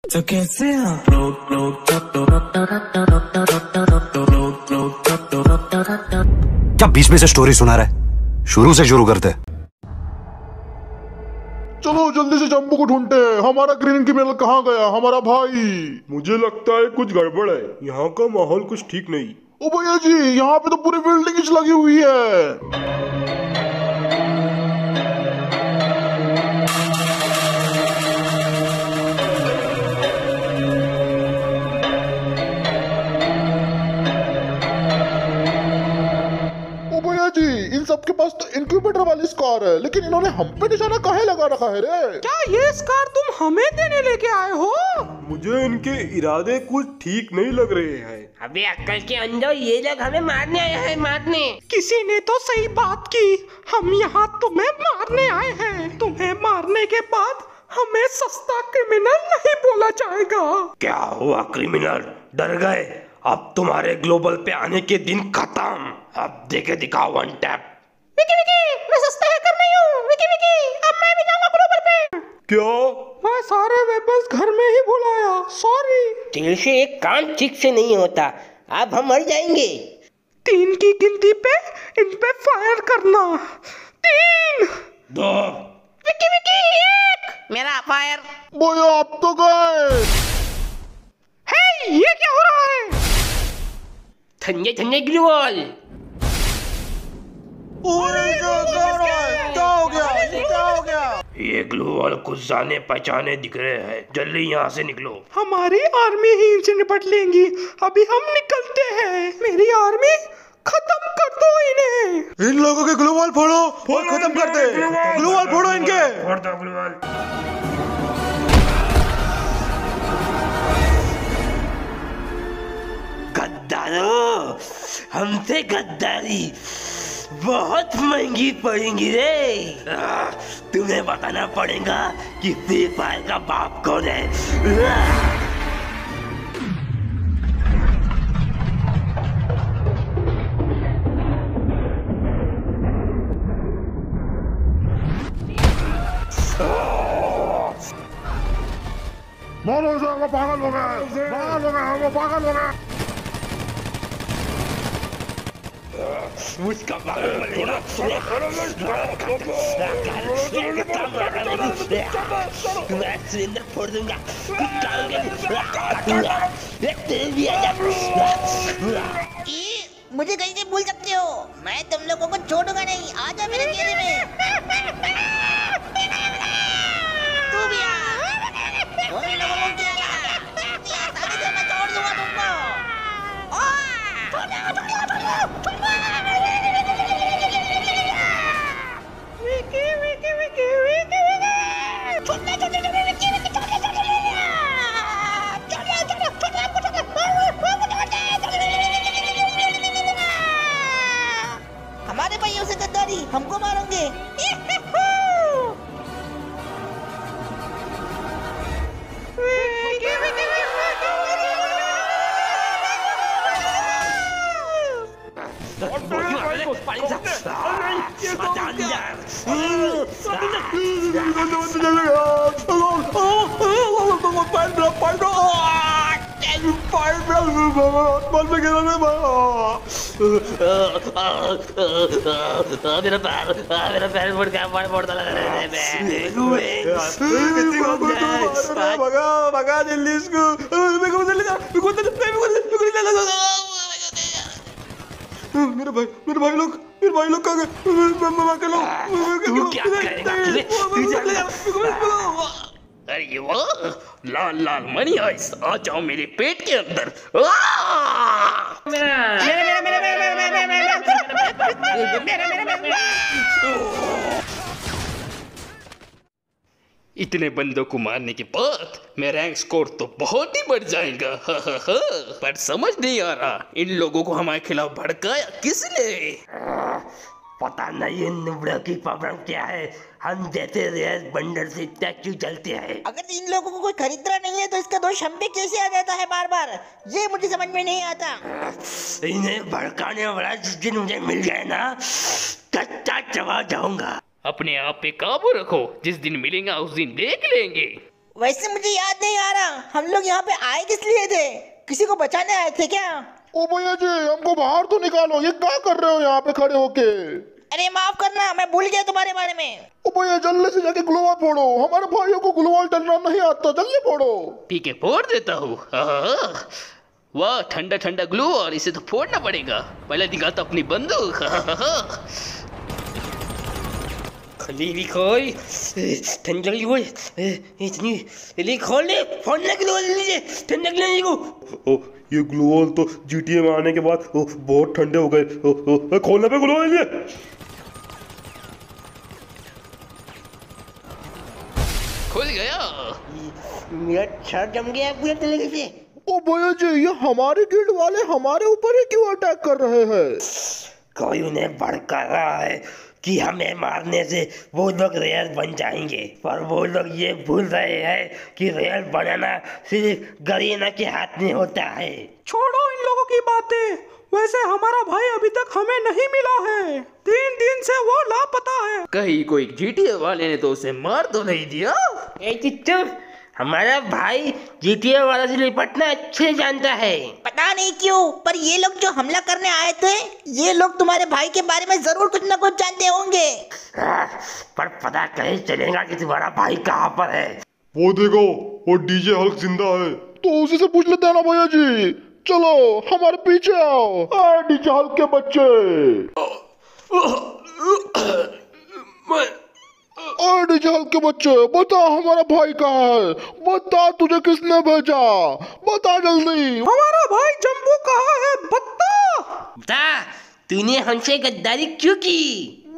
तो कैसे आप क्या बीच में से स्टोरी सुना रहा है? शुरू से शुरू करते। चलो जल्दी से जम्बू को ढूंढते हैं। हमारा ग्रीन क्रिमिनल कहाँ गया? हमारा भाई। मुझे लगता है कुछ गड़बड़ है, यहाँ का माहौल कुछ ठीक नहीं। ओ भैया जी, यहाँ पे तो पूरी बिल्डिंग ही लगी हुई है। ओ भैया जी, इन सबके पास तो इंक्यूबेटर वाली स्कार है, लेकिन इन्होंने हम पे निशाना काहे लगा रखा है रे? क्या ये स्कार तुम हमें देने लेके आए हो? मुझे इनके इरादे कुछ ठीक नहीं लग रहे हैं। अबे अक्कल के अंदर, ये लोग हमें मारने आए हैं, मारने। किसी ने तो सही बात की, हम यहाँ तुम्हें मारने आए हैं। तुम्हें मारने के बाद हमें सस्ता क्रिमिनल नहीं बोला जाएगा। क्या हुआ क्रिमिनल, डर गए? अब तुम्हारे ग्लोबल पे आने के दिन खत्म। अब देके दिखाओ वन टैप। विकी विकी, मैं सस्ता हैकर नहीं हूँ। विकी विकी, अब मैं भी जाऊंगा ग्लोबल पे। क्या? मैं सारे वेपन्स घर में ही भुलाया, सॉरी। तेरे से एक काम ठीक से नहीं होता, अब हम मर जाएंगे। 3 की गिनती पे इन पे फायर करना। 3 2 विकी विकी 1। मेरा फायर। भैया आप तो गए। हे, ये क्या हो रहा है? ठंडे ठंडे ग्लूवॉल। क्या हो गया? क्या हो गया? ये ग्लू वाल कुछ जाने पहचाने दिख रहे हैं, जल्दी यहाँ से निकलो। हमारी आर्मी ही इनसे निपट लेंगी। अभी हम निकलते हैं। मेरी आर्मी, खत्म कर दो इन्हें। इन लोगों के ग्लू वॉल फोड़ो और खत्म कर दे। ग्लू वॉल फोड़ो इनके। फोड़ दो ग्लू वाल। गद्दारों, हमसे गद्दारी बहुत महंगी पड़ेगी रे। तुम्हें बताना पड़ेगा कि फ्री फायर का बाप कौन है। मारो उसे, वो पागल हो गए। पागल हो गए, वो पागल हो गए। उसका पागल बनेगा। मैं सिलेंडर फोड़ दूंगा। मुझे कहीं से भूल सकते हो, मैं तुम लोगों को छोड़ूंगा नहीं। आ जाओ मेरे घेरे में। तू भी आ। उन लोगों को क्या लगा? इतनी आसानी से मैं छोड़ दूंगा तुमको। विकी विकी विकी विकी विकी, छोड़ना छोड़ना छोड़ना विकी विकी छोड़ना छोड़ना हमारे भाइयों से गद्दारी, हमको मारोगे? मेरा पैर मुड़ गया, पड़ता लग रहा है। भगा जल्दी इसको। मेरे भाई लोग कहाँ गए? तू क्या करेगा? अरे वाह, लाल लाल मनी आइस, आ जाओ मेरे पेट के अंदर। इतने बंदों को मारने के बाद मेरा रैंक स्कोर तो बहुत ही बढ़ जाएगा। पर समझ नहीं आ रहा, इन लोगों को हमारे खिलाफ भड़काया किसने? पता नहीं इन नुबड़ों की प्रॉब्लम क्या है। हम जैसे रेयर बंडर से इतना क्यों चलते हैं? अगर इन लोगों को कोई खरीदना नहीं है तो इसका दोष हम पे कैसे आ जाता है बार बार? ये मुझे समझ में नहीं आता। इन्हें भड़काने वाला जिस दिन मुझे मिल जाए ना, कच्चा चबा जाऊंगा। अपने आप पे काबू रखो, जिस दिन मिलेगा उस दिन देख लेंगे। वैसे मुझे याद नहीं आ रहा, हम लोग यहाँ पे आए किस लिए थे? किसी को बचाने आए थे क्या? ओ भैया जी, हमको बाहर तो निकालो, ये क्या कर रहे हो यहाँ पे खड़े होके? अरे माफ करना, मैं भूल गया तुम्हारे बारे में। ओ भैया जल्दी से जाके ग्लोवाल फोड़ो, हमारे भाइयों को ग्लोवाल डलना नहीं आता, जल्दी फोड़ो। ठीक है, फोड़ देता हूँ। वाह, ठंडा ठंडा ग्लू, और इसे तो फोड़ना पड़ेगा। पहले दिखाता अपनी बंदूक। खलीली कोई ठंडली कोई इतनी जल्दी खोल ले, फोड़ने के लिए लीजिए ठंडक लेने को। ओ, ये ग्लोवाल तो GTA में आने के बाद बहुत ठंडे हो गए। खोलने पे ग्लोवाल लीजिए। खुल गया। मेरा सर जम गया पूरे तरीके से। ओ भैया जी, ये हमारे गिल्ड वाले हमारे ऊपर ही क्यों अटैक कर रहे हैं? कोई उन्हें भड़का रहा है कि हमें मारने से वो लोग रेयर बन जाएंगे, पर वो लोग ये भूल रहे हैं कि रेयर बनाना सिर्फ गरीना के हाथ में होता है। छोड़ो इन लोगों की बातें। वैसे हमारा भाई अभी तक हमें नहीं मिला है, 3 दिन से वो लापता है। कहीं कोई GTA वाले ने तो उसे मार तो नहीं दिया? चुप, हमारा भाई GTA वाला से निपटना अच्छे जानता है। पता नहीं क्यों, पर ये लोग जो हमला करने आए थे, ये लोग तुम्हारे भाई के बारे में जरूर कुछ न कुछ जानते होंगे। पर पता कैसे चलेगा कि तुम्हारा भाई कहाँ पर है? वो देखो, वो डीजे हल्क जिंदा है। तो उसी से पूछ लेते हैं ना भैया जी। चलो हमारे पीछे आओ, डीजे हल्क के बच्चे। डीजे हल्क के बच्चे, बता हमारा भाई कहाँ है? बता, तुझे किसने भेजा? बता जल्दी। हमारा भाई जम्बू कहाँ है? बता। बता, तूने हमसे गद्दारी क्यों की?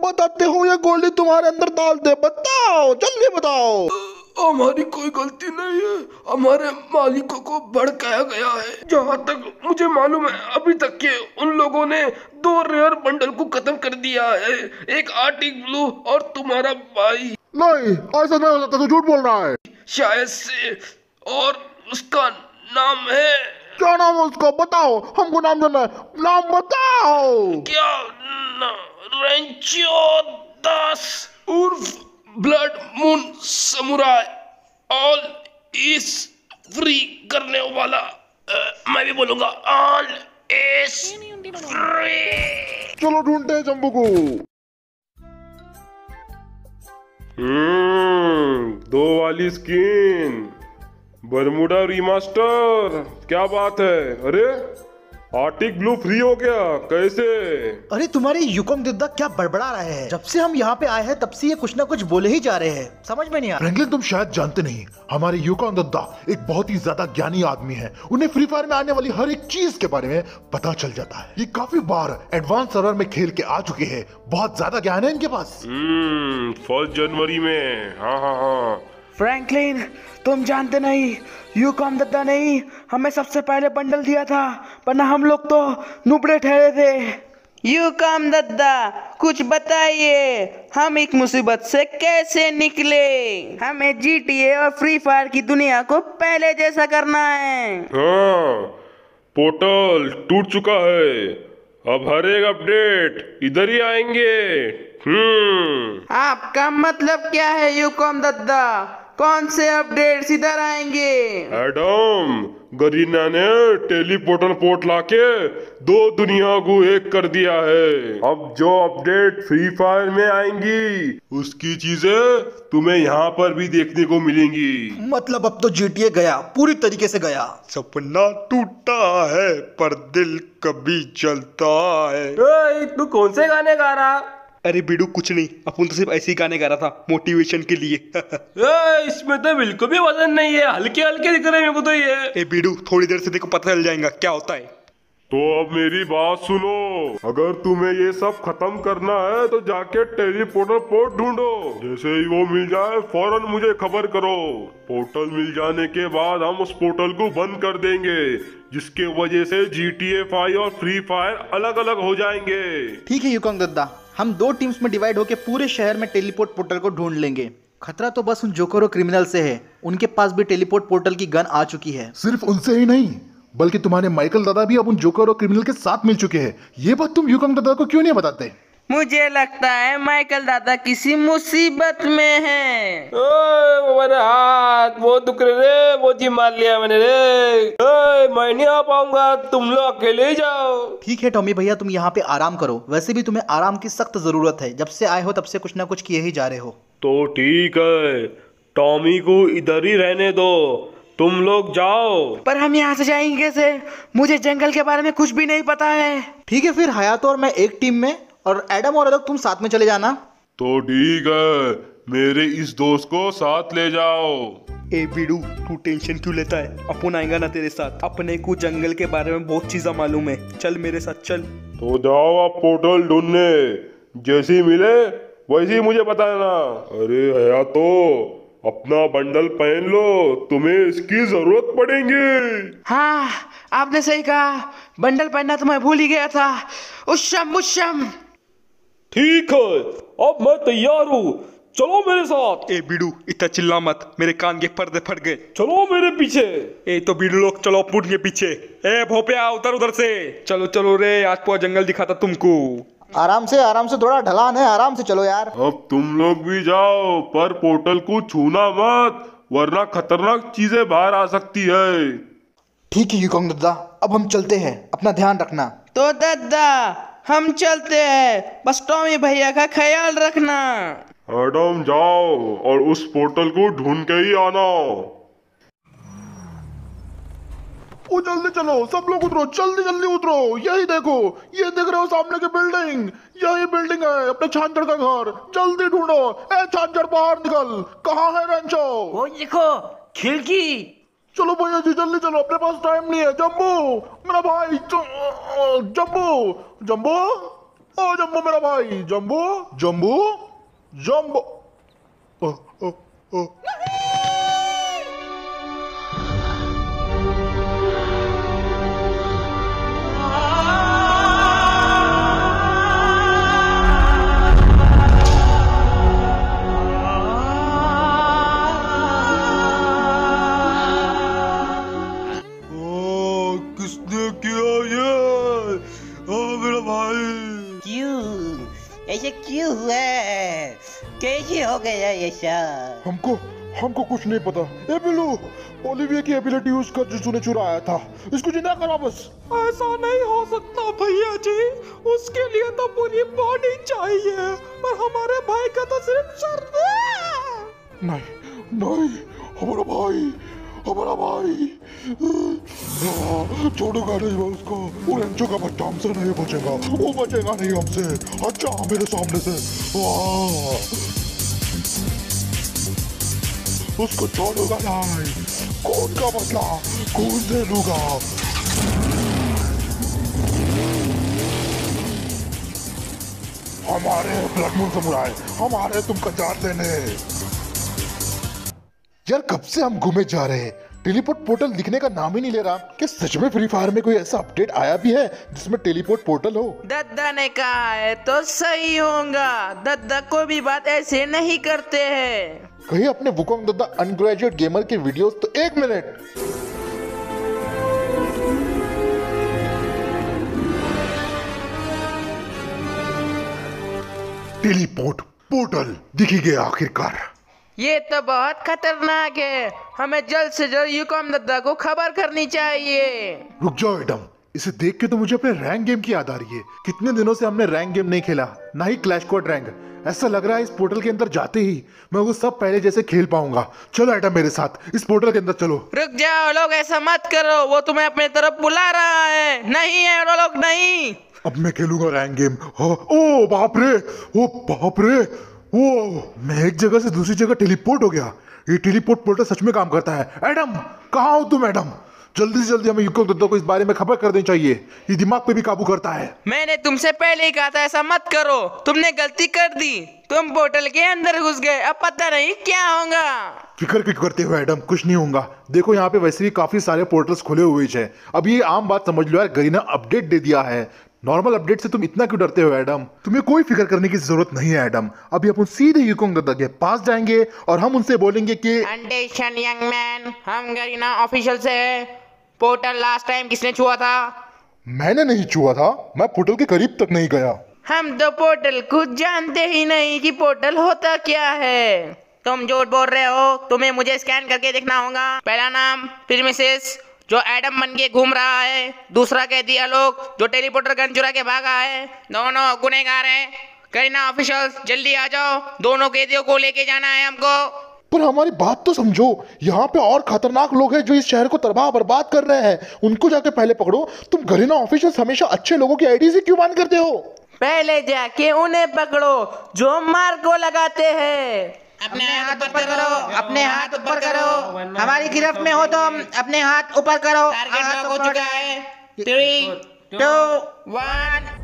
बताते हो, ये गोली तुम्हारे अंदर डाल दे। बताओ, जल्दी बताओ। हमारी कोई गलती नहीं है, हमारे मालिकों को भड़काया गया है। जहाँ तक मुझे मालूम है, अभी तक के उन लोगों ने 2 रेयर बंडल को खत्म कर दिया है, एक आर्टिक ब्लू और तुम्हारा भाई। नहीं, ऐसा नहीं हो सकता, तू झूठ बोल रहा है। शायद से, और उसका नाम है। क्या नाम है उसका? बताओ, हमको नाम देना है, नाम बताओ। क्या? रेंचो दास उर्फ blood moon samurai, all is free करने वाला। मैं भी बोलूंगा ऑल इज फ्री। चलो ढूंढते हैं जम्बू को। 2 वाली स्किन, बरमूडा रीमास्टर, क्या बात है? अरे आर्टिक ब्लू फ्री हो गया, कैसे? अरे तुम्हारे युकम दिद्दा क्या बड़बड़ा रहे हैं? जब से हम यहाँ पे आए हैं तब से ये कुछ ना कुछ बोले ही जा रहे हैं, समझ में नहीं आ रहा। फ्रैंकलिन, तुम शायद जानते नहीं, हमारे युकम दिद्दा एक बहुत ही ज्यादा ज्ञानी आदमी है। उन्हें फ्री फायर में आने वाली हर एक चीज के बारे में पता चल जाता है। ये काफी बार एडवांस सर्वर में खेल के आ चुके हैं, बहुत ज्यादा ज्ञान है इनके पास। 1 जनवरी में। हाँ। फ्रैंकलिन, तुम जानते नहीं, युकम दद्दा ने ही हमें सबसे पहले बंडल दिया था, वरना हम लोग तो नुबड़े ठहरे थे। युकम दद्दा, कुछ बताइए, हम एक मुसीबत से कैसे निकले? हमें GTA और फ्री फायर की दुनिया को पहले जैसा करना है। हाँ, पोर्टल टूट चुका है, अब हर एक अपडेट इधर ही आएंगे। आपका मतलब क्या है युकम दद्दा? कौन से अपडेट्स इधर आएंगे? एडम, गरीना ने टेलीपोर्टर पोर्ट लाके 2 दुनिया को एक कर दिया है। अब जो अपडेट फ्री फायर में आएंगी, उसकी चीजें तुम्हें यहाँ पर भी देखने को मिलेंगी। मतलब अब तो GTA गया, पूरी तरीके से गया। सपना टूटा है पर दिल कभी जलता है। तू कौन से गाने गा रहा? अरे बिडू, कुछ नहीं, अपन तो सिर्फ ऐसे ही गाने गा रहा था, मोटिवेशन के लिए। इसमें तो बिल्कुल भी वजन नहीं है, हल्के हल्के दिख रहे हैं मेरे को तो ये। ए बिडू, थोड़ी देर से देखो, पता चल जाएगा क्या होता है। तो अब मेरी बात सुनो, अगर तुम्हें ये सब खत्म करना है तो जाके टेलीपोर्टर पोर्ट ढूंढो। जैसे ही वो मिल जाए फौरन मुझे खबर करो। पोर्टल मिल जाने के बाद हम उस पोर्टल को बंद कर देंगे, जिसके वजह से GTA 5 और फ्री फायर अलग अलग हो जाएंगे। ठीक है युकम दद्दा, हम 2 टीम्स में डिवाइड होकर पूरे शहर में टेलीपोर्ट पोर्टल को ढूंढ लेंगे। खतरा तो बस उन जोकर और क्रिमिनल से है, उनके पास भी टेलीपोर्ट पोर्टल की गन आ चुकी है। सिर्फ उनसे ही नहीं, बल्कि तुम्हारे माइकल दादा भी अब उन जोकर और क्रिमिनल के साथ मिल चुके हैं। ये बात तुम युकम दादा को क्यों नहीं बताते? मुझे लगता है माइकल दादा किसी मुसीबत में है। ओए मेरे हाथ वो दुख रहे रे, वो जी मार लिया मैंने रे। ओए मैं नहीं आ पाऊंगा, तुम लोग अकेले ही जाओ। ठीक है टॉमी भैया, तुम यहाँ पे आराम करो। वैसे भी तुम्हें आराम की सख्त जरूरत है, जब से आए हो तब से कुछ ना कुछ किए ही जा रहे हो। तो ठीक है, टॉमी को इधर ही रहने दो, तुम लोग जाओ। पर हम यहाँ से जाएंगे कैसे? मुझे जंगल के बारे में कुछ भी नहीं पता है। ठीक है, फिर हयातो और मैं एक टीम में, और एडम और अलग तुम साथ में चले जाना। तो ठीक है, मेरे इस दोस्त को साथ ले जाओ। ए बीडू, तू टेंशन क्यों लेता है? अपन आएगा ना तेरे साथ। अपने को जंगल के बारे में बहुत चीजें मालूम है, चल मेरे साथ चल। तो जाओ आप पोर्टल ढूंढने, जैसी मिले वैसे ही मुझे बताना। अरे हया तो अपना बंडल पहन लो, तुम्हें इसकी जरूरत पड़ेगी। हाँ, आपने सही कहा, बंडल पहनना तो मैं भूल ही गया था। उश्शम उश्शम। ठीक है, अब मैं तैयार हूँ, चलो मेरे साथ। ए बीडू, इतना चिल्ला मत, मेरे कान के पर्दे फट गए। चलो मेरे पीछे। ए तो बीडू लोग चलो पुट के पीछे। ए भोपिया, उधर उधर से चलो चलो रे, आज पूरा जंगल दिखाता तुमको। आराम से थोड़ा ढलान है, आराम से चलो यार। अब तुम लोग भी जाओ, पर पोर्टल को छूना मत, वरना खतरनाक चीजें बाहर आ सकती है। ठीक है युकोंग दद्दा, अब हम चलते हैं, अपना ध्यान रखना। तो दादा हम चलते हैं, बस टॉमी भैया का ख्याल रखना। एडम जाओ और उस पोर्टल को ढूंढ के ही आना। ओ जल्दी चलो, सब लोग उतरो, जल्दी जल्दी उतरो। यही देखो, ये देख रहे हो सामने की बिल्डिंग, यही बिल्डिंग है अपने छांझड़ का घर। जल्दी ढूंढो। ए छांझड़, बाहर निकल, कहाँ है रेंचो? वो देखो खिड़की। चलो भैया जी जल्दी चलो, अपने पास टाइम नहीं है। जम्बू मेरा भाई, जम्बू जम्बू, ओ जम्बू मेरा भाई, जम्बू जम्बू जम्बू। ओ, ओ, ओ। किसने किया ये? मेरा भाई। क्यों ऐसे क्यों हुआ? कैसे हो गया ये सब? हमको कुछ नहीं पता। ए बिल्लू, ओलिविया की एबिलिटी यूज कर जो तूने चुराया था, इसको जिंदा करा बस। ऐसा नहीं हो सकता भैया जी, उसके लिए तो पूरी बॉडी चाहिए, पर हमारे भाई का तो सिर्फ सर। नहीं, हमारा भाई छोड़ूंगा नहीं मैं उसको। वो रेंचो का बच्चा हमसे नहीं बचेगा, वो बचेगा नहीं हमसे। अच्छा मेरे सामने से उसको छोड़ूंगा नहीं। खून का बदला खून से लूंगा। हमारे ब्लड मून समुराय, हमारे तुमको जान लेने। यार कब से हम घूमे जा रहे हैं, टेलीपोर्ट पोर्टल दिखने का नाम ही नहीं ले रहा। क्या सच में फ्री फायर में कोई ऐसा अपडेट आया भी है जिसमें टेलीपोर्ट पोर्टल हो? दद्दा ने कहा है तो सही होगा, दद्दा कोई भी बात ऐसे नहीं करते हैं। कहीं अपने वुकोंग दद्दा अनग्रेजुएट गेमर के वीडियोस तो 1 मिनट। टेलीपोर्ट पोर्टल दिख ही गया आखिरकार। ये तो बहुत खतरनाक है, हमें जल्द से जल्द यूकॉम दद्दा को खबर करनी चाहिए। रुक जाओ एडम, इसे देख के तो मुझे अपने रैंक गेम की याद आ रही है। कितने दिनों से हमने रैंक गेम नहीं खेला, ना ही क्लैश स्क्वाड रैंक। ऐसा लग रहा है इस पोर्टल के अंदर जाते ही मैं वो सब पहले जैसे खेल पाऊंगा। चलो एडम मेरे साथ इस पोर्टल के अंदर चलो। रुक जाओ लोग, ऐसा मत करो, वो तुम्हें अपने तरफ बुला रहा है। नहीं है लोग, नहीं। अब मैं खेलूंगा रैंक गेम। ओ बाप रे, ओ बाप रे, वो मैं एक जगह से दूसरी जगह टेलीपोर्ट हो गया। ये टेलीपोर्ट पोर्टल सच में काम करता है। एडम कहाँ हो तुम? एडम जल्दी से जल्दी हमें यूकॉम दद्दा को इस बारे में खबर कर देनी चाहिए, ये दिमाग पे भी काबू करता है। मैंने तुमसे पहले ही कहा था ऐसा मत करो, तुमने गलती कर दी, तुम पोर्टल के अंदर घुस गए, अब पता नहीं क्या होगा। फिक्र क्यों करते हो एडम, कुछ नहीं होगा। देखो यहाँ पे वैसे भी काफी सारे पोर्टल्स खुले हुए हैं। अब ये आम बात समझ लो यार, गरीना अपडेट दे दिया है। नॉर्मल अपडेट से तुम इतना क्यों डरते हो एडम? तुम्हें कोई फिक्र करने की जरूरत नहीं है एडम। अभी अपन सीधे यूकॉम दद्दा के पास जाएंगे और हम उनसे बोलेंगे कि अटेंशन यंग मैन, हम गरीना ऑफिशियल से है। पोर्टल लास्ट टाइम किसने छुआ था? मैंने नहीं छुआ था, मैं पोर्टल के करीब तक नहीं गया। हम तो पोर्टल को जानते ही नहीं कि पोर्टल होता क्या है। तुम झूठ बोल रहे हो, तुम्हें मुझे स्कैन करके देखना होगा। पहला नाम फिर मिसेस जो एडम बन के घूम रहा है, दूसरा कैदी आलोक जो टेलीपोर्टर गन चुरा के भागा है। दोनों गुनहगार हैं। करीना ऑफिशियल्स जल्दी आ जाओ, दोनों कैदियों को लेके जाना है हमको। पर हमारी बात तो समझो, यहाँ पे और खतरनाक लोग हैं जो इस शहर को तबाह बर्बाद कर रहे हैं, उनको जाके पहले पकड़ो। तुम गरीना ऑफिशियल्स हमेशा अच्छे लोगों की आईडी से क्यों बात करते हो? पहले जाके उन्हें पकड़ो जो मार को लगाते हैं। अपने हाथ ऊपर करो, अपने हाथ ऊपर करो। हमारी गिरफ्त में हो तो अपने हाथ ऊपर करो। टारगेट हो चुका है। 3, 2, 1।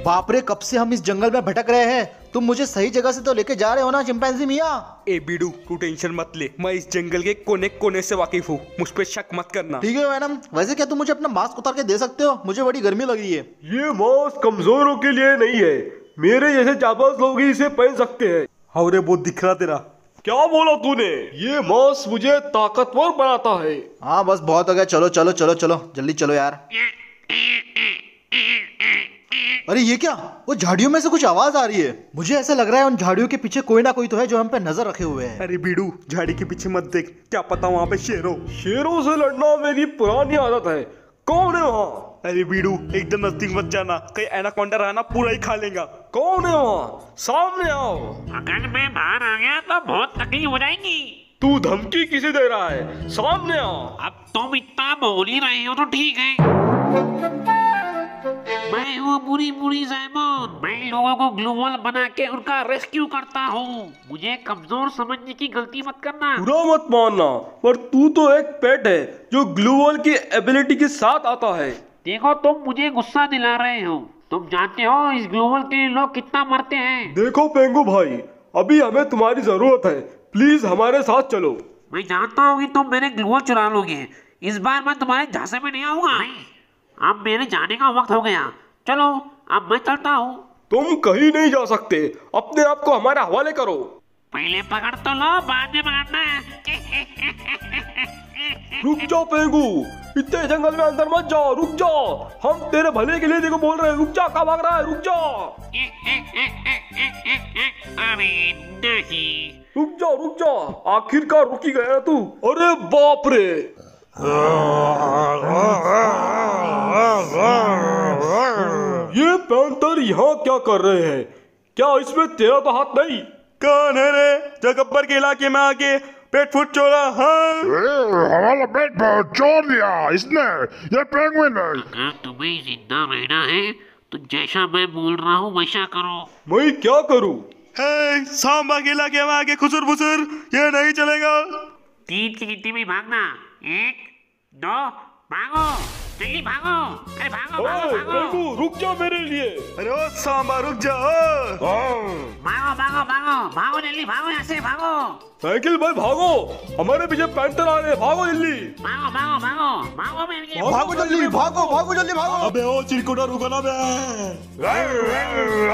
बाप रे, कब से हम इस जंगल में भटक रहे हैं। तुम मुझे सही जगह से तो लेके जा रहे हो ना चिंपैंजी मियां? ए बीडू, तू टेंशन मत ले, मैं इस जंगल के कोने कोने से वाकिफ हूँ, मुझ पे शक मत करना। ठीक है मैडम। वैसे क्या तुम मुझे अपना मास्क उतार के दे सकते हो? मुझे बड़ी गर्मी लग रही है। ये मास्क कमजोरों के लिए नहीं है, मेरे जैसे जाबाज लोग ही इसे पहन सकते हैं। हाँ रे, बहुत दिख रहा तेरा। क्या बोला तूने? ये मास्क मुझे ताकतवर बनाता है। हाँ बस बहुत हो गया, चलो चलो चलो चलो जल्दी चलो यार। अरे ये क्या? वो झाड़ियों में से कुछ आवाज आ रही है। मुझे ऐसा लग रहा है उन झाड़ियों के पीछे कोई ना कोई तो है जो हम पे नजर रखे हुए है। अरे बीडू, झाड़ी के पीछे मत देख, क्या पता वहाँ पे शेरों से लड़ना मेरी पुरानी आदत है। कौन है वहाँ? अरे बीडू, एकदम नजदीक मत जाना, कहीं एनाकोंडा रहना पूरा ही खा लेगा। कौन है वहाँ? सामने आओ। अगर मैं बाहर आ गया तो बहुत तकलीफ हो जाएगी। तू धमकी किसे दे रहा है? सामने आओ। अब तुम इतना बोल ही रहे हो तो ठीक है। मैं हूँ बुरी बुरी ज़ैमन। मैं लोगों को ग्लूवल बना के उनका रेस्क्यू करता हूँ। मुझे कमजोर समझने की गलती मत करना। बुरा मत मानना, पर तू तो एक पेट है जो ग्लूवल की एबिलिटी के साथ आता है। देखो, तुम मुझे गुस्सा दिला रहे हो। तुम जानते हो इस ग्लूवल के लोग कितना मरते हैं। देखो पेंगू भाई, अभी हमें तुम्हारी जरूरत है, प्लीज हमारे साथ चलो। मैं जानता हूँ कि तुम मेरे ग्लूवल चुरा लोगे। इस बार मैं तुम्हारे झांसे में नहीं आऊंगा। अब मेरे जाने का वक्त हो गया। चलो, अब मैं चलता हूँ। तुम कहीं नहीं जा सकते, अपने आप को हमारे हवाले करो। पहले पकड़ तो लो, बाद में पकड़ना है। रुक जाओ पेंगू, इतने जंगल में अंदर मत जाओ, रुक जाओ। हम तेरे भले के लिए देखो बोल रहे हैं, रुक जा। कहाँ भाग रहा है? रुक जाओ। अरे नहीं। रुक जाओ, आखिरकार रुकी गया तू। अरे बाप रे, ये पैंथर यहाँ क्या कर रहे हैं? क्या इसमें तेरा तो हाथ नहीं? कौन है रे जो गब्बर के इलाके में आके पेट फूट चोरा? हाँ, हमारा पेट चोर लिया इसने, ये पेंगुइन है। अगर तुम्हें जिंदा रहना है तो जैसा मैं बोल रहा हूँ वैसा करो। मैं क्या करूँ? सांबा के इलाके में आके खुसुर फुसुर, ये नहीं चलेगा। 3 की गिनती में भागना। 1, 2, भागो। जल्दी भागो, अरे भागो भागो भागो। रघु रुक जा मेरे लिए। अरे ओ सांबा रुक जा। भागो भागो भागो भागो जल्दी भागो यहाँ से भागो। साइकिल भाई भागो, हमारे पीछे पैंथर आ रहे हैं, भागो जल्दी। भागो भागो भागो भागो मेरे भागो जल्दी भागो जल्दी भागो। अबे ओ चिरकुटा रुको ना बे।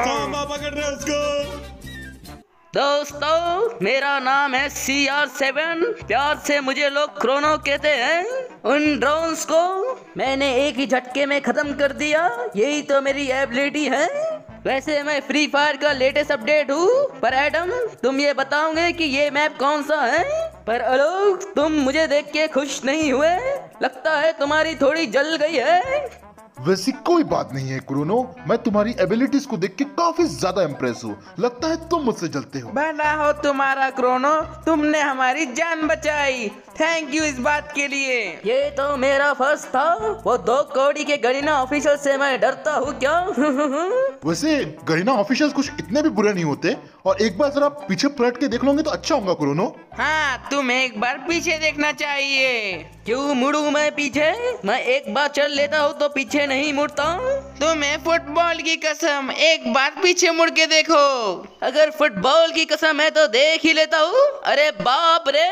सांबा पकड़ रहे उसको। दोस्तों मेरा नाम है CR7, प्यार से मुझे लोग क्रोनो कहते हैं। उन ड्रोन्स को मैंने एक ही झटके में खत्म कर दिया, यही तो मेरी एबिलिटी है। वैसे मैं फ्री फायर का लेटेस्ट अपडेट हूँ, पर एडम तुम ये बताओगे कि ये मैप कौन सा है? पर अलोक तुम मुझे देख के खुश नहीं हुए, लगता है तुम्हारी थोड़ी जल गई है। वैसी कोई बात नहीं है क्रोनो, मैं तुम्हारी एबिलिटीज को देख के काफी ज्यादा इम्प्रेस हूँ। लगता है तुम मुझसे जलते हो। भला हो तुम्हारा क्रोनो, तुमने हमारी जान बचाई, थैंक यू इस बात के लिए। ये तो मेरा फर्स्ट था, वो 2 कौड़ी के गरीना ऑफिशियल से मैं डरता हूँ क्या? वैसे गरीना ऑफिशियल्स कुछ इतने भी बुरे नहीं होते, और एक बार जरा पीछे पलट के देख लोगे तो अच्छा होगा क्रोनो। हाँ तुम एक बार पीछे देखना चाहिए। क्यों मुड़ूं मैं पीछे? मैं एक बार चल लेता हूँ तो पीछे नहीं मुड़ता। तुम्हें फुटबॉल की कसम, एक बार पीछे मुड़ के देखो। अगर फुटबॉल की कसम है तो देख ही लेता हूँ। अरे बाप रे।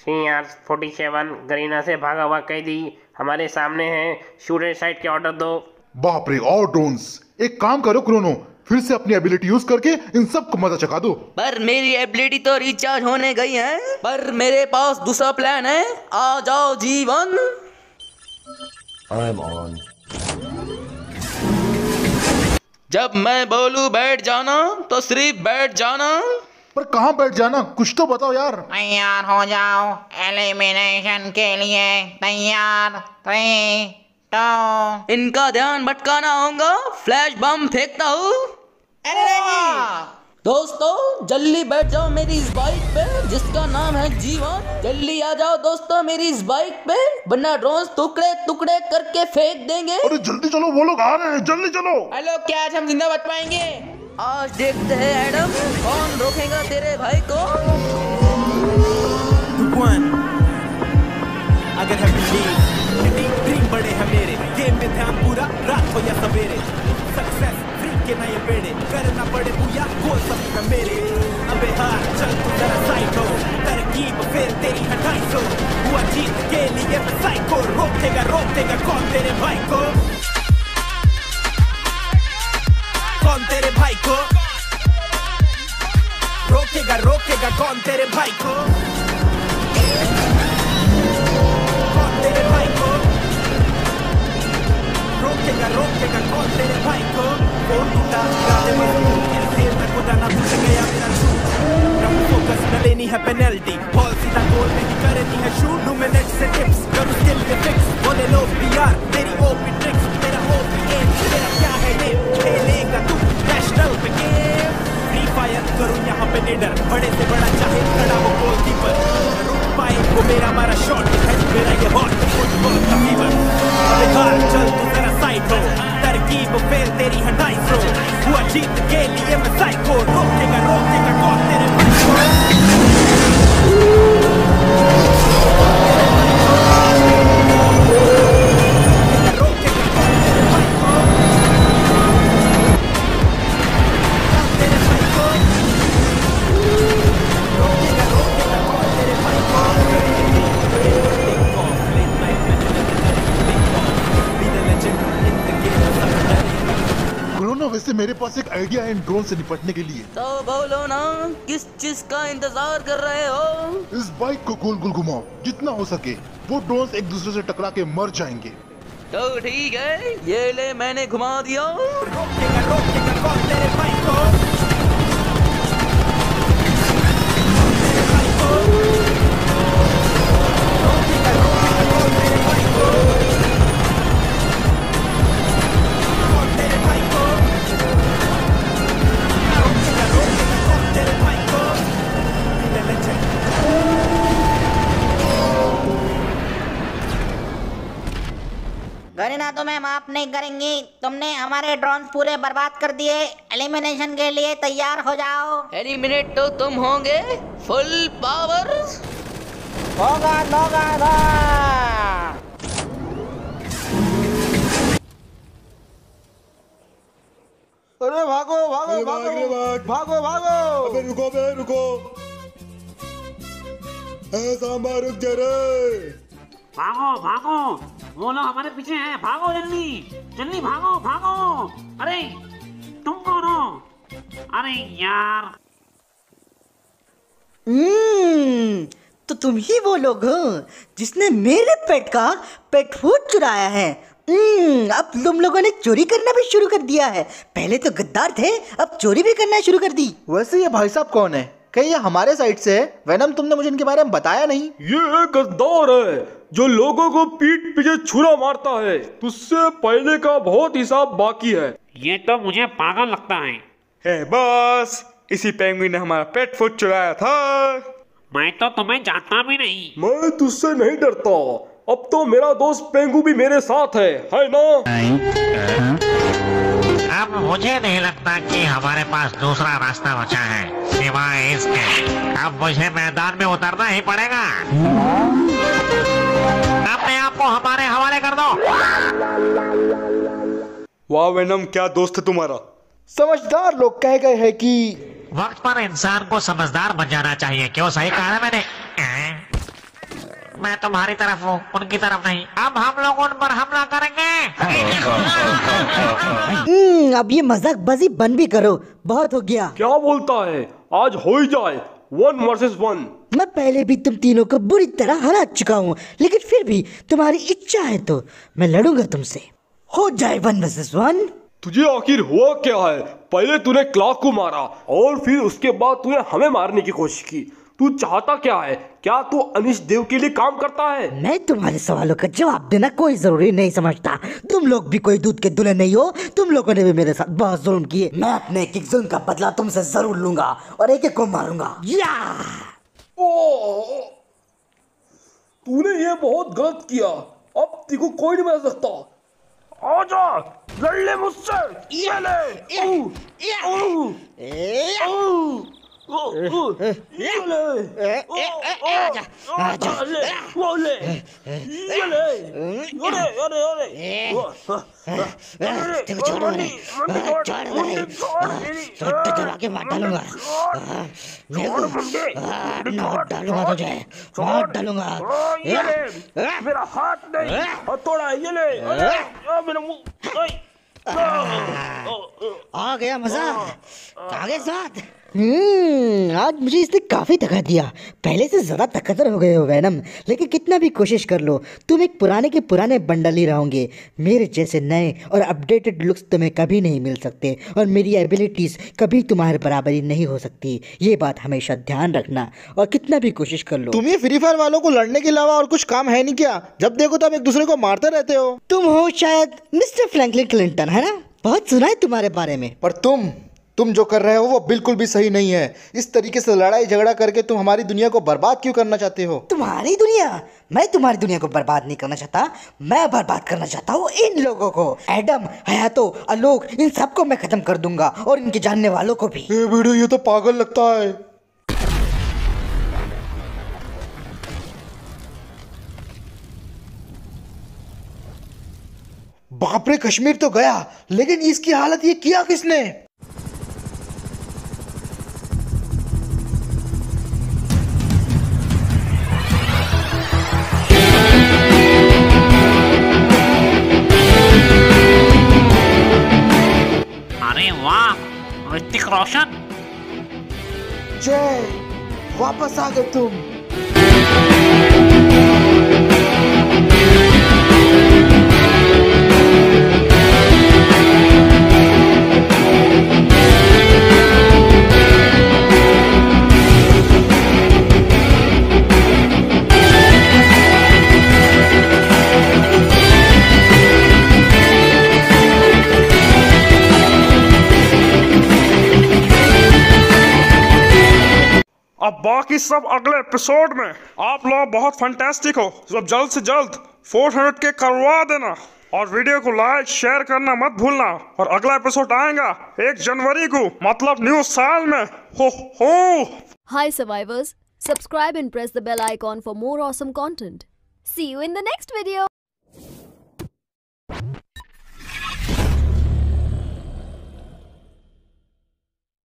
CR47 गरीना से भागा हुआ कैदी हमारे सामने है, शूटर साइड के ऑर्डर दो। बाप रे, और ड्रोन्स। एक काम करो क्रोनो, फिर से अपनी एबिलिटी यूज करके इन सबको मजा चखा दो। पर मेरी एबिलिटी तो रिचार्ज होने गई है, पर मेरे पास दूसरा प्लान है। आ जाओ जीवन। I'm on. जब मैं बोलूं बैठ जाना तो सिर्फ बैठ जाना। पर कहाँ बैठ जाना, कुछ तो बताओ यार। तैयार हो जाओ एलिमिनेशन के लिए। तैयार 3 2। इनका ध्यान भटकाना होगा, फ्लैश बम फेंकता हूँ। दोस्तों जल्दी बैठ जाओ मेरी इस बाइक पे जिसका नाम है जीवन। जल्दी आ जाओ दोस्तों मेरी इस बाइक पे, वरना ड्रोन टुकड़े टुकड़े करके फेंक देंगे। अरे जल्दी चलो, वो लोग आ रहे हैं, जल्दी चलो। हेलो, क्या आज हम जिंदा बच पाएंगे? आज देखते हैं एडम, कौन रोकेगा तेरे भाई को। अगर है ड्रीम बड़े हैं मेरे, गेम में ध्यान पूरा रात हो या सवेरे। सक्सेस फ्री के नए पेड़े, करना पड़े पूजा गोल सब में मेरे। अबे हाँ चल तू जरा साइड हो, तरकीब फिर तेरी है 250। हुआ जीत के लिए मैं साइको, रोकेगा कौन तेरे भाई को? कौन तेरे भाई को? रोकेगा कौन तेरे भाई को? कौन तेरे भाई को? रोकेगा कौन तेरे भाई को? कौन टूटा गाने में फिर मैं खुदा ना भूल गया मेरा शूट। रम फोकस न लेनी है पेनल्टी, बॉल सीधा गोल में ही करनी है शूट। लूं मैं नेट से टिप्स, करूं स्किल पे फिक्स। बोले लोग PR तेरी ओपी ट्रिक्स, मेरा ओपी एम, तेरा क्या है नेम? खेलेगा तू नेशनल पे गेम? फ्री फायर करूं यहाँ पे निडर, बड़े से बड़ा चाहे खड़ा हो गोलकीपर। रुक पाए वो मेरा मारा शॉट है, मेरा ये हॉट फुटबॉल का फीवर। अबे हाँ चल तू जरा साइड हो, तरकीब फेल तेरी है 250। हुआ जीत के लिए मैं साइको, रोकेगा कौन तेरे भाई को? वैसे मेरे पास एक आइडिया है इन ड्रोन से निपटने के लिए। तो बोलो ना, किस चीज का इंतजार कर रहे हो? इस बाइक को गोल गोल घुमाओ जितना हो सके, वो ड्रोन एक दूसरे से टकरा के मर जाएंगे। तो ठीक है, ये ले मैंने घुमा दिया। रोकेगा कौन तेरे भाई को? गरीना तुम्हें माफ नहीं करेंगी, तुमने हमारे ड्रोन पूरे बर्बाद कर दिए। एलिमिनेशन के लिए तैयार हो जाओ। एलिमिनेट तो तुम होंगे, फुल पावर होगा। अरे भागो भागो भागो भागो भागो। अबे रुको सांबा रुक जा रे। भागो भागो, वो लोग हमारे पीछे हैं, भागो जल्दी भागो भागो। अरे तुम कौन हो? अरे यार, तो तुम ही वो लोग हो जिसने मेरे पेट का पेट फूड चुराया है। अब तुम लोगों ने चोरी करना भी शुरू कर दिया है। पहले तो गद्दार थे, अब चोरी भी करना शुरू कर दी। वैसे ये भाई साहब कौन है? कहीं ये हमारे साइड से है? वेनम, तुमने मुझे इनके बारे में बताया नहीं। ये गद्दार है जो लोगों को पीठ पीछे छुरा मारता है। तुझसे पहले का बहुत हिसाब बाकी है। ये तो मुझे पागल लगता है। बस इसी पेंगुइन ने हमारा पेट फूड चुराया था। मैं तो तुम्हें जानता भी नहीं। मैं तुझसे नहीं डरता। अब तो मेरा दोस्त पेंगू भी मेरे साथ है ना? अब मुझे नहीं लगता कि हमारे पास दूसरा रास्ता बचा है सिवाय इसके। अब मुझे मैदान में उतरना ही पड़ेगा। अपने आप को हमारे हवाले कर दो। वाह वेनम, क्या दोस्त है तुम्हारा। समझदार लोग कह गए हैं कि वक्त पर इंसान को समझदार बन जाना चाहिए। क्यों, सही कहा है मैंने? मैं तुम्हारी तरफ हूँ, उनकी तरफ नहीं। अब हम लोग उन पर हमला करेंगे। अब ये मजाकबाजी बंद भी करो, बहुत हो गया। क्या बोलता है? आज हो ही जाए 1 वर्सेस 1। मैं पहले भी तुम तीनों को बुरी तरह हरा चुका हूँ, लेकिन फिर भी तुम्हारी इच्छा है तो मैं लड़ूंगा तुमसे। हो जाए 1 वर्सेस 1। तुझे आखिर हुआ क्या है? पहले तूने क्लॉक को मारा और फिर उसके बाद तूने हमें मारने की कोशिश की। तू चाहता क्या है? क्या तू अनिश देव के लिए काम करता है? मैं तुम्हारे सवालों का जवाब देना कोई जरूरी नहीं समझता। तुम लोग भी कोई दूध के दूल्हे नहीं हो। तुम लोगों ने भी मेरे साथ बहुत जुल्म किए। मैं अपने एक जुल्म का बदला तुमसे जरूर लूंगा और एक एक को मारूंगा। तूने ये बहुत गलत किया। अब तेको कोई नहीं मार सकता। आजा, लड़ ले मुझसे। ये ले। मेरा हाथ नहीं, थोड़ा ये ले। मेरा मुंह आ गया मजा। आगे साथ। आज मुझे इसने काफी थका दिया। पहले से ज्यादा ताकतवर हो गए हो वेनम, लेकिन कितना भी कोशिश कर लो तुम एक पुराने के पुराने बंडल ही रहोगे। मेरे जैसे नए और अपडेटेड लुक्स तुम्हें कभी नहीं मिल सकते और मेरी एबिलिटीज कभी तुम्हारे बराबरी नहीं हो सकती। ये बात हमेशा ध्यान रखना और कितना भी कोशिश कर लो। तुम ये फ्री फायर वालों को लड़ने के अलावा और कुछ काम है नहीं क्या? जब देखो तब एक दूसरे को मारते रहते हो। तुम हो शायद मिस्टर फ्रैंकलिन क्लिंटन, है ना? बहुत सुना है तुम्हारे बारे में। पर तुम जो कर रहे हो वो बिल्कुल भी सही नहीं है। इस तरीके से लड़ाई झगड़ा करके तुम हमारी दुनिया को बर्बाद क्यों करना चाहते हो? तुम्हारी दुनिया? मैं तुम्हारी दुनिया को बर्बाद नहीं करना चाहता। मैं बर्बाद करना चाहता हूँ इन लोगों को। एडम, हयातो, आलोक, इन सबको मैं खत्म कर दूंगा और इनके जानने वालों को भी। वीडियो ये तो पागल लगता है। बाप रे, कश्मीर तो गया, लेकिन इसकी हालत ये किया किसने? अरे वाह, ऋतिक रोशन। जय, वापस आ गए तुम। अब बाकी सब अगले एपिसोड में। आप लोग बहुत फैंटास्टिक हो। अब जल्द से जल्द 400 के करवा देना और वीडियो को लाइक शेयर करना मत भूलना। और अगला एपिसोड आएगा 1 जनवरी को, मतलब न्यू साल में। हो Hi survivors, subscribe and press the bell icon for more awesome content. See you in the next video.